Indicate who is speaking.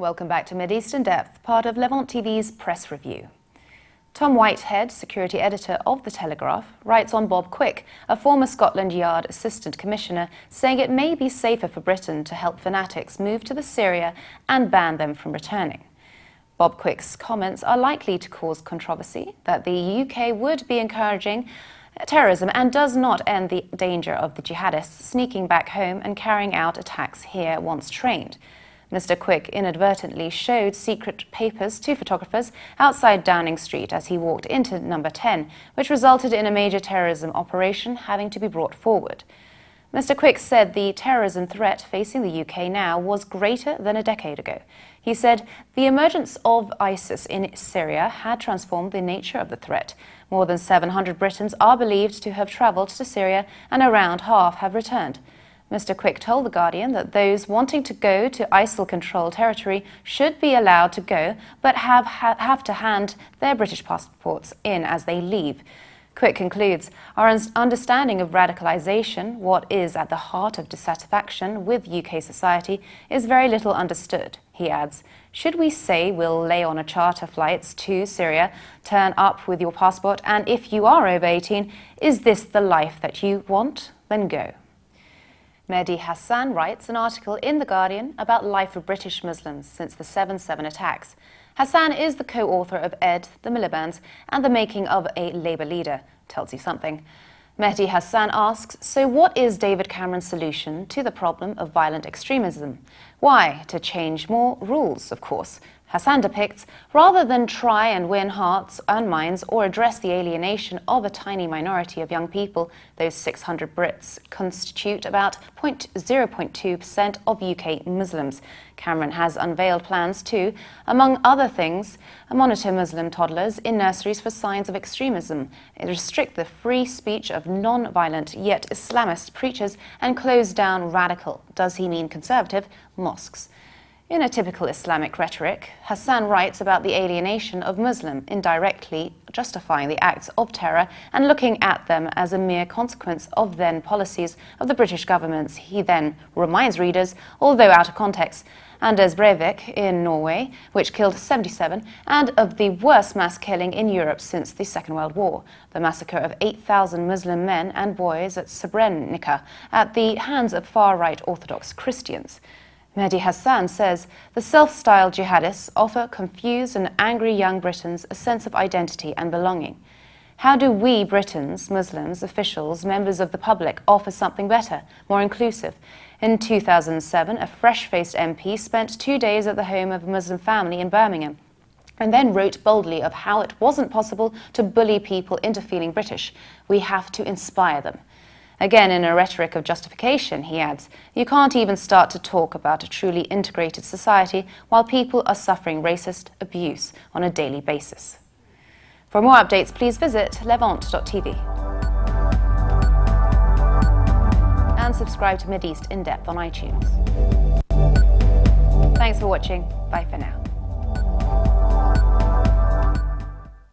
Speaker 1: Welcome back to Mideast in Depth, part of Levant TV's press review. Tom Whitehead, security editor of The Telegraph, writes on Bob Quick, a former Scotland Yard Assistant Commissioner, saying it may be safer for Britain to help fanatics move to Syria and ban them from returning. Bob Quick's comments are likely to cause controversy, that the UK would be encouraging terrorism and does not end the danger of the jihadists sneaking back home and carrying out attacks here once trained. Mr. Quick inadvertently showed secret papers to photographers outside Downing Street as he walked into number 10, which resulted in a major terrorism operation having to be brought forward. Mr. Quick said the terrorism threat facing the UK now was greater than a decade ago. He said the emergence of ISIS in Syria had transformed the nature of the threat. More than 700 Britons are believed to have travelled to Syria and around half have returned. Mr. Quick told The Guardian that those wanting to go to ISIL-controlled territory should be allowed to go, but have to hand their British passports in as they leave. Quick concludes, our understanding of radicalisation, what is at the heart of dissatisfaction with UK society, is very little understood. He adds, should we say we'll lay on a charter flights to Syria, turn up with your passport, and if you are over 18, is this the life that you want? Then go. Mehdi Hassan writes an article in The Guardian about life of British Muslims since the 7/7 attacks. Hassan is the co-author of Ed, the Miliband's, and the Making of a Labour Leader. Tells you something. Mehdi Hassan asks, so what is David Cameron's solution to the problem of violent extremism? Why? To change more rules, of course. Hassan depicts, rather than try and win hearts and minds or address the alienation of a tiny minority of young people, those 600 Brits constitute about 0.2% of UK Muslims. Cameron has unveiled plans to, among other things, monitor Muslim toddlers in nurseries for signs of extremism, restrict the free speech of non-violent yet Islamist preachers, and close down radical, does he mean conservative, mosques. In a typical Islamic rhetoric, Hassan writes about the alienation of Muslims, indirectly justifying the acts of terror and looking at them as a mere consequence of then policies of the British governments. He then reminds readers, although out of context, Anders Breivik in Norway, which killed 77, and of the worst mass killing in Europe since the Second World War, the massacre of 8,000 Muslim men and boys at Srebrenica at the hands of far-right Orthodox Christians. Mehdi Hassan says the self-styled jihadists offer confused and angry young Britons a sense of identity and belonging. How do we Britons, Muslims, officials, members of the public offer something better, more inclusive? In 2007, a fresh-faced MP spent 2 days at the home of a Muslim family in Birmingham and then wrote boldly of how it wasn't possible to bully people into feeling British. We have to inspire them. Again, in a rhetoric of justification, he adds, you can't even start to talk about a truly integrated society while people are suffering racist abuse on a daily basis. For more updates, please visit levant.tv. And subscribe to Mideast in Depth on iTunes. Thanks for watching. Bye for now.